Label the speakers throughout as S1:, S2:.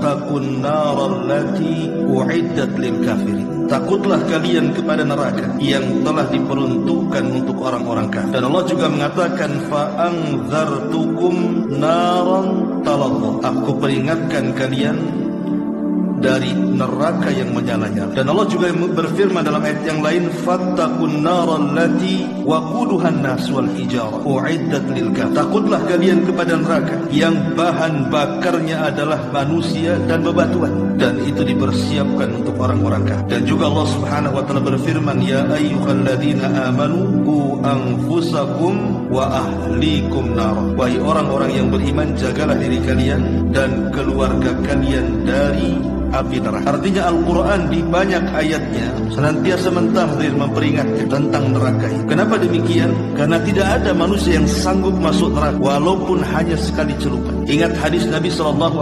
S1: fattaqun naral lati u'iddat lil kafirin. Takutlah kalian kepada neraka yang telah diperuntukkan untuk orang-orang kafir. Dan Allah juga mengatakan fa anzartukum naran talazza. Aku peringatkan kalian dari neraka yang menyala-nyala. Dan Allah juga berfirman dalam ayat yang lain, fattaqun naral lati waquduhan nas wal hijarah u'iddat lil kafir. Takutlah kalian kepada neraka yang bahan bakarnya adalah manusia dan bebatuan, dan itu dipersiapkan untuk orang-orang kafir. Dan juga Allah Subhanahu wa taala berfirman, ya ayyuhalladzina amanu qu anfusakum wa ahlikum nar. Wahai orang-orang yang beriman, jagalah diri kalian dan keluarga kalian dari api neraka. Artinya Al-Quran di banyak ayatnya senantiasa mentahdir, memperingatkan tentang neraka ini. Kenapa demikian? Karena tidak ada manusia yang sanggup masuk neraka walaupun hanya sekali celupan. Ingat hadis Nabi SAW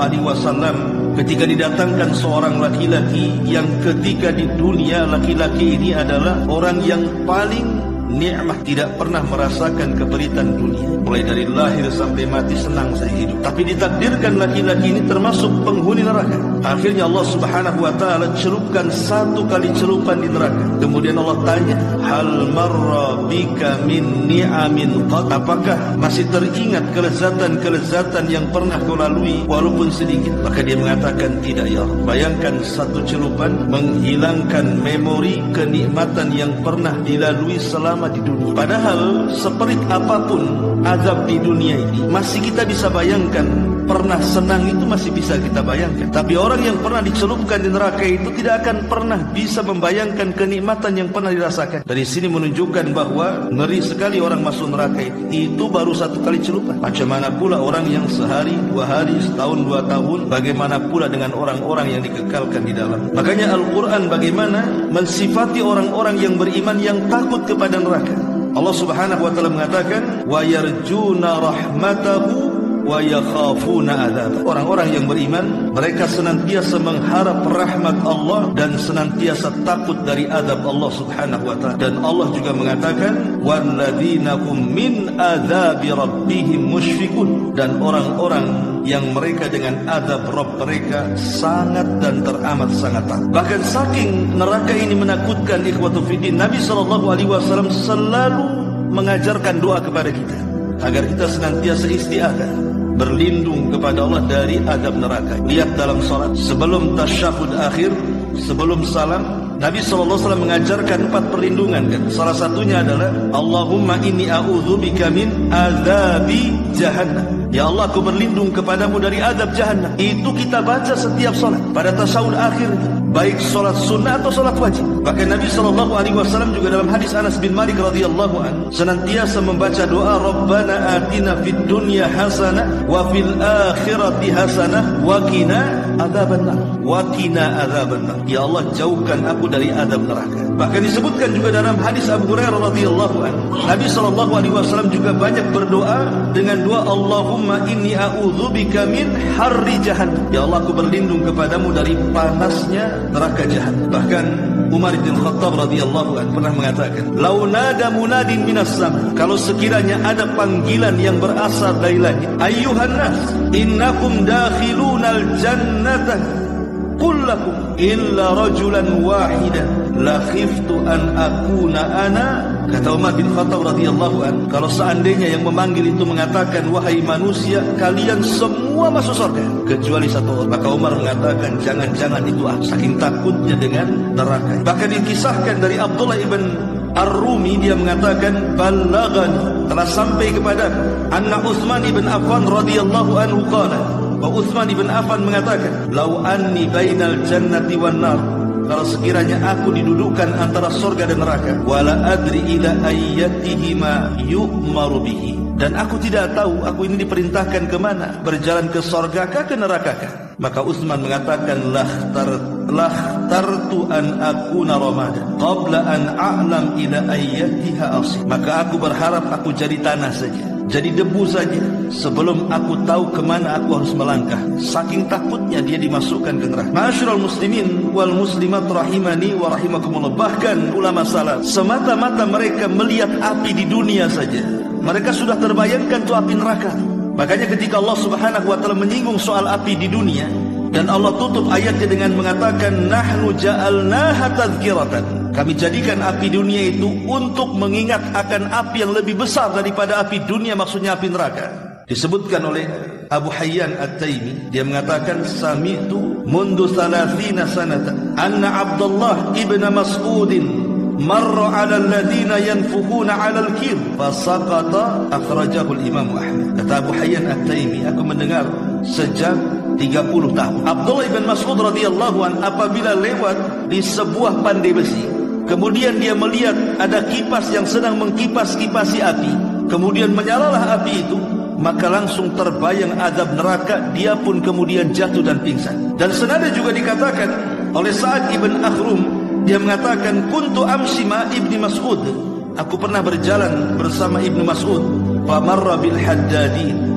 S1: ketika didatangkan seorang laki-laki yang ketika di dunia laki-laki ini adalah orang yang paling nikmat, tidak pernah merasakan keperitan dunia, mulai dari lahir sampai mati senang saja hidup. Tapi ditakdirkan laki-laki ini termasuk penghuni neraka. Akhirnya Allah Subhanahu wa taala celupkan satu kali celupan di neraka. Kemudian Allah tanya, hal marra bika min ni'amin qad? Apakah masih teringat kelezatan-kelezatan yang pernah kau lalui walaupun sedikit? Maka dia mengatakan, tidak ya. Bayangkan satu celupan menghilangkan memori kenikmatan yang pernah dilalui selama di dunia. Padahal seperit apapun azab di dunia ini masih kita bisa bayangkan. Pernah senang itu masih bisa kita bayangkan. Tapi orang yang pernah dicelupkan di neraka itu tidak akan pernah bisa membayangkan kenikmatan yang pernah dirasakan. Dari sini menunjukkan bahwa ngeri sekali orang masuk neraka itu baru satu kali celupan. Macam mana pula orang yang sehari, 2 hari, setahun, 2 tahun? Bagaimana pula dengan orang-orang yang dikekalkan di dalam? Makanya Al-Quran bagaimana mensifati orang-orang yang beriman yang takut kepada neraka. Allah Subhanahu wa taala mengatakan, wa yarjuna rahmatahu wa yakhafuna adzab. Orang-orang yang beriman, mereka senantiasa mengharap rahmat Allah dan senantiasa takut dari azab Allah Subhanahu wa taala. Dan Allah juga mengatakan, walladzina hum min adzabi rabbihim musyfiqun. Dan orang-orang yang mereka dengan azab Rabb mereka sangat dan teramat sangat takut. Bahkan saking neraka ini menakutkan, ikhwatu fiddin, Nabi SAW selalu mengajarkan doa kepada kita agar kita senantiasa isti'adzah, berlindung kepada Allah dari azab neraka. Lihat dalam salat, sebelum tasyahud akhir, sebelum salam, Nabi SAW mengajarkan 4 perlindungan kan. Salah satunya adalah Allahumma inni a'udzubika min azabi jahannam. Ya Allah, aku berlindung kepadamu dari azab jahannam. Itu kita baca setiap salat pada tasyahud akhir, baik salat sunnah atau salat wajib. Bahkan Nabi SAW juga dalam hadis Anas bin Malik radhiyallahu anhu senantiasa membaca doa, Rabbana atina fid dunya hasanah wa fil akhirati hasanah wa qina adzabannar. Wa qina adzabannar. Ya Allah, jauhkan aku dari azab neraka. Bahkan disebutkan juga dalam hadis Abu Hurairah radhiyallahu anhu, Nabi SAW juga banyak berdoa dengan doa Allahumma inni a'udzubika min harri jahannam. Ya Allah, aku berlindung kepadamu dari panasnya neraka jahannam. Bahkan Umar bin Khattab radhiyallahu anhu pernah mengatakan, "Lau nada munadin minas sama." Kalau sekiranya ada panggilan yang berasal dari langit, ayyuhan nas, innakum dakhilunal jannata kullakum illa rajulan wahidan la khiftu an akuna ana. Kata Umar bin Khattab radhiyallahu anhu, kalau seandainya yang memanggil itu mengatakan, wahai manusia, kalian semua masuk surga kecuali satu orang, maka Umar mengatakan, jangan-jangan itu saking takutnya dengan neraka. Bahkan dikisahkan dari Abdullah ibn Ar-Rumi, dia mengatakan, balaghani, telah sampai kepada anna Utsman ibn Affan radhiyallahu anhu qala, bahwa Utsman ibn Affan mengatakan, lau anni bainal jannati wan nar, kalau sekiranya aku didudukkan antara surga dan neraka, wala adri ila ayyatihima yu'maru bihi, dan aku tidak tahu aku ini diperintahkan kemana, berjalan ke surga kah ke neraka kah, maka Utsman mengatakan, lahtartu an akuna ramada qabla an a'lam ila ayyatiha asir, maka aku berharap aku jadi tanah saja, jadi debu saja, sebelum aku tahu kemana aku harus melangkah. Saking takutnya dia dimasukkan ke neraka. Ma'asyiral muslimin wal muslimat rahimani wa rahimakumullah. Bahkan ulama salaf, semata-mata mereka melihat api di dunia saja, mereka sudah terbayangkan itu api neraka. Makanya ketika Allah Subhanahu wa taala menyinggung soal api di dunia, Dan Allah tutup ayatnya dengan mengatakan, nahnu ja'alnaha tadhkiratan. Kami jadikan api dunia itu untuk mengingat akan api yang lebih besar daripada api dunia, maksudnya api neraka. Disebutkan oleh Abu Hayyan At-Taimi, dia mengatakan, sami'tu mundu 30 sanatan anna Abdullah ibn Mas'udin marra 'ala alladhina yanfukhuna 'ala al-kir fasaqata, akhrajahu al-Imam Ahmad. Kata Abu Hayyan At-Taimi, aku mendengar sejak 30 tahun Abdullah ibn Mas'ud radhiyallahu an apabila lewat di sebuah pandai besi, kemudian dia melihat ada kipas yang sedang mengkipas-kipasi api, kemudian menyalalah api itu, maka langsung terbayang azab neraka. Dia pun kemudian jatuh dan pingsan. Dan senada juga dikatakan oleh Sa'ad ibn Akhrum, dia mengatakan, kuntu amshi ma ibni Mas'ud, aku pernah berjalan bersama Ibnu Mas'ud, famarra bil haddadin,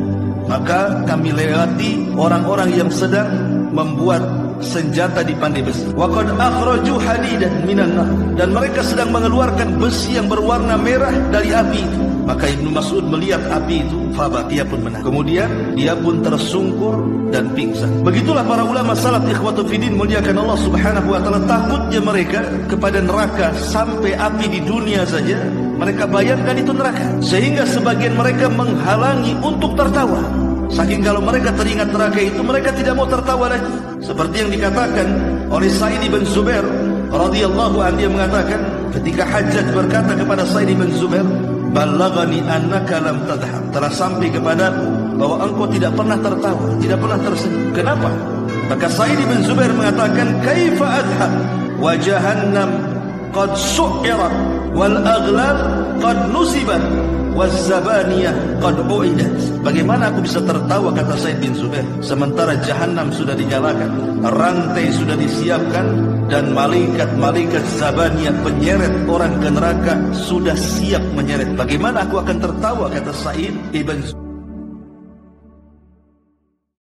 S1: maka kami lewati orang-orang yang sedang membuat senjata di pandai besi. Wa qad akhraju hadidan minan nar, dan mereka sedang mengeluarkan besi yang berwarna merah dari api itu. Maka Ibnu Mas'ud melihat api itu, faba, dia pun menang. Kemudian dia pun tersungkur dan pingsan. Begitulah para ulama salaf ikhwatu fiddin muliakan Allah Subhanahu wa taala, takutnya mereka kepada neraka sampai api di dunia saja mereka bayangkan itu neraka, sehingga sebagian mereka menghalangi untuk tertawa. Saking kalau mereka teringat neraka itu, mereka tidak mau tertawa lagi. Seperti yang dikatakan oleh Sa'id bin Zubair radhiyallahu anhu, dia mengatakan ketika Hajjaj berkata kepada Sa'id bin Zubair, balaghani annaka lam tadhhak, telah sampai kepadaku bahwa engkau tidak pernah tertawa, tidak pernah tersenyum. Kenapa? Maka Sa'id bin Zubair mengatakan, kaifa adhak wa jahannam qad su'irat wal aghlal qad nusibat waz zabaniyah qad u'idat. Bagaimana aku bisa tertawa, kata Sa'id bin Zubair, sementara jahanam sudah dinyalakan, rantai sudah disiapkan, dan malaikat-malaikat zabaniyah penyeret orang ke neraka sudah siap menyeret. Bagaimana aku akan tertawa, kata Sa'id ibn Zubair.